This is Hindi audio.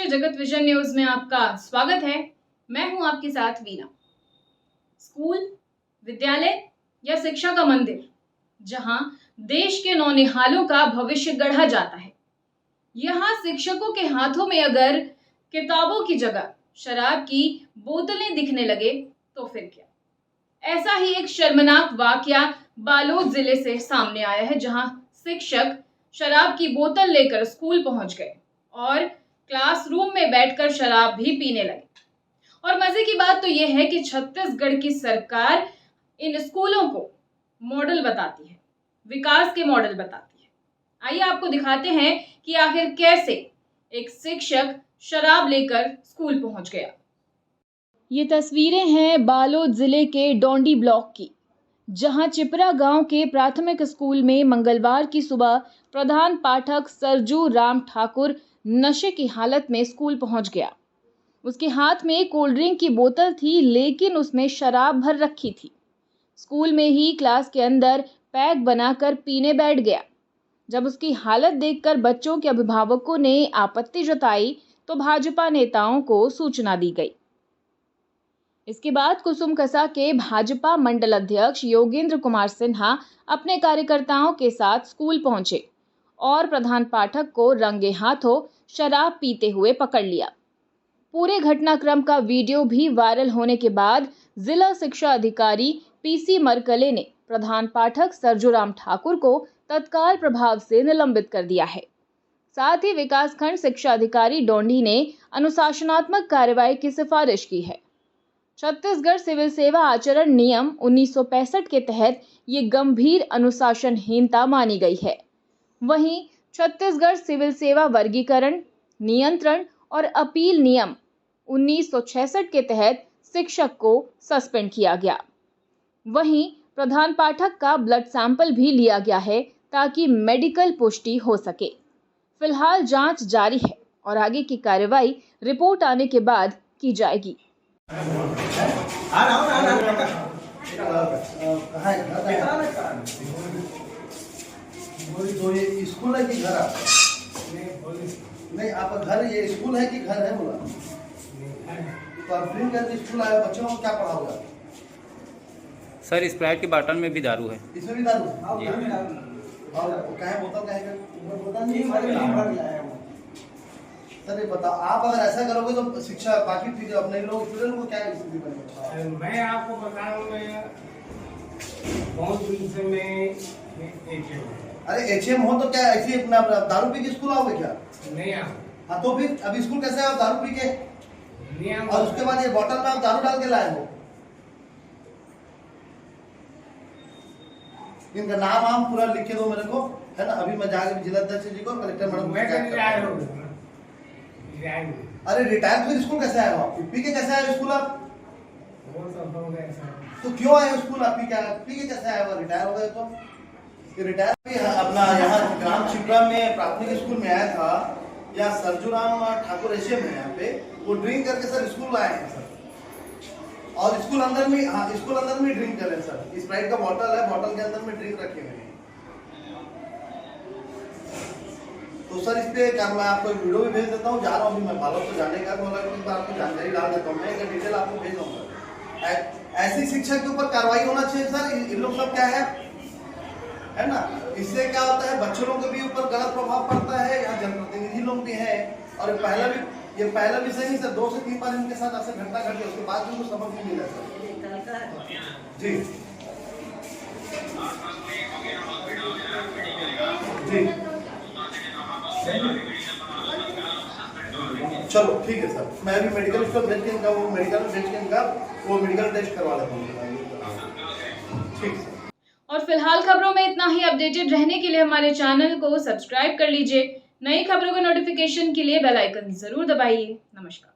जगत विजन न्यूज में आपका स्वागत है। मैं हूं आपके साथ वीना। स्कूल, विद्यालय या शिक्षा का मंदिर, जहां देश के नौनिहालों का भविष्य गढ़ा जाता है, यहां शिक्षकों के हाथों में अगर किताबों की जगह शराब की बोतलें दिखने लगे तो फिर क्या। ऐसा ही एक शर्मनाक वाकया बालोद जिले से सामने आया है, जहां शिक्षक शराब की बोतल लेकर स्कूल पहुंच गए और क्लासरूम में बैठकर शराब भी पीने लगे। और मजे की बात तो यह है कि छत्तीसगढ़ की सरकार इन स्कूलों को मॉडल बताती है, विकास के मॉडल बताती है। आइए आपको दिखाते हैं कि आखिर कैसे एक शिक्षक शराब लेकर स्कूल पहुंच गया। ये तस्वीरें हैं बालोद जिले के डोंडी ब्लॉक की, जहां चिपरा गांव के प्राथमिक स्कूल में मंगलवार की सुबह प्रधान पाठक सरजू राम ठाकुर नशे की हालत में स्कूल पहुंच गया। उसके हाथ में कोल्ड ड्रिंक की बोतल थी, लेकिन उसमें शराब भर रखी थी। स्कूल में ही क्लास के अंदर पैक बनाकर पीने बैठ गया। जब उसकी हालत देखकर बच्चों के अभिभावकों ने आपत्ति जताई तो भाजपा नेताओं को सूचना दी गई। इसके बाद कुसुमकसा के भाजपा मंडल अध्यक्ष योगेंद्र कुमार सिन्हा अपने कार्यकर्ताओं के साथ स्कूल पहुंचे और प्रधान पाठक को रंगे हाथों शराब पीते हुए पकड़ लिया। पूरे घटनाक्रम का वीडियो भी वायरल होने के बाद जिला शिक्षा अधिकारी पीसी मरकले ने प्रधान पाठक सरजूराम ठाकुर को तत्काल प्रभाव से निलंबित कर दिया है। साथ ही विकासखंड शिक्षा अधिकारी डोंडी ने अनुशासनात्मक कार्रवाई की सिफारिश की है। छत्तीसगढ़ सिविल सेवा आचरण नियम 1965 के तहत ये गंभीर अनुशासनहीनता मानी गई है। वहीं छत्तीसगढ़ सिविल सेवा वर्गीकरण, नियंत्रण और अपील नियम 1966 के तहत शिक्षक को सस्पेंड किया गया। वहीं प्रधान पाठक का ब्लड सैंपल भी लिया गया है ताकि मेडिकल पुष्टि हो सके। फिलहाल जांच जारी है और आगे की कार्रवाई रिपोर्ट आने के बाद की जाएगी। तो ये स्कूल है कि घर आपका? नहीं, आपका घर ये स्कूल है कि घर है? बोला तो आप ड्रिंक करके स्कूल आए, बच्चों को क्या पढ़ाओगे? सर स्प्राइट की बॉटल में भी दारू है। इसमें भी दारू है? जी। और कहे बोतल कहे सर ये बताओ, आप अगर ऐसा करोगे तो शिक्षा बाकी ठीक है, अपने लोग स्टूडेंट को क्या स्थिति बनेगी? मैं आपको बता रहा हूँ, बहुत दिन से मैं अरे एचएम हो तो क्या ऐसी अपना दारू पी के स्कूल आओगे क्या? नहीं आओ। हाँ तो फिर अभी स्कूल कैसे आओ दारू पी के? नहीं आओ। और उसके बाद ये बोतल में आप दारू डाल के लाए हो। इनका नाम आम पूरा लिख के दो मेरे को, है ना? अभी मैं जाकर जिला अध्यक्ष जी को, कलेक्टर मैडम को। अरे रिटायर फिर स्कूल कैसे आए हो आप? पी के कैसे आए स्कूल आप? तो क्यों आए हो स्कूल आप? पी के कैसे आए हो? रिटायर हो गए तो? रिटायर अपना यहाँ ग्राम चिपरा में प्राथमिक स्कूल में आया था, या सरजूराम ठाकुर एशिया में यहाँ पे वो ड्रिंक करके सर स्कूल आए हैं सर। और स्कूल अंदर में, हाँ स्कूल अंदर में ड्रिंक कर रहे हैं सर। स्प्राइट का बॉटल है, बॉटल के अंदर में ड्रिंक रखे हुए हैं। तो सर इस पे क्या मैं आपको वीडियो भी भेज देता हूँ, जा रहा हूँ मैं बालोद को जाने का, तो आपको जानकारी डाल देता हूँ, मैं एक डिटेल आपको भेज दूँगा। ऐसी शिक्षा के ऊपर कार्रवाई होना चाहिए सर। इन लोग सब क्या है ना? इससे क्या होता है, बच्चों के भी ऊपर गलत प्रभाव पड़ता है। यहाँ जनप्रतिनिधि लोग भी हैं, और ये पहला भी सही सर, 2 से 3 बार इनके साथ ऐसे घटना घट गया, उसके बाद भी उनको सबक नहीं मिला सर। जी जी चलो ठीक है सर, मैं अभी मेडिकल स्टोर भेज के इनका वो मेडिकल टेस्ट करवा लेता हूँ। ठीक है। और फिलहाल खबरों में इतना ही। अपडेटेड रहने के लिए हमारे चैनल को सब्सक्राइब कर लीजिए। नई खबरों का नोटिफिकेशन के लिए बेल आइकन जरूर दबाइए। नमस्कार।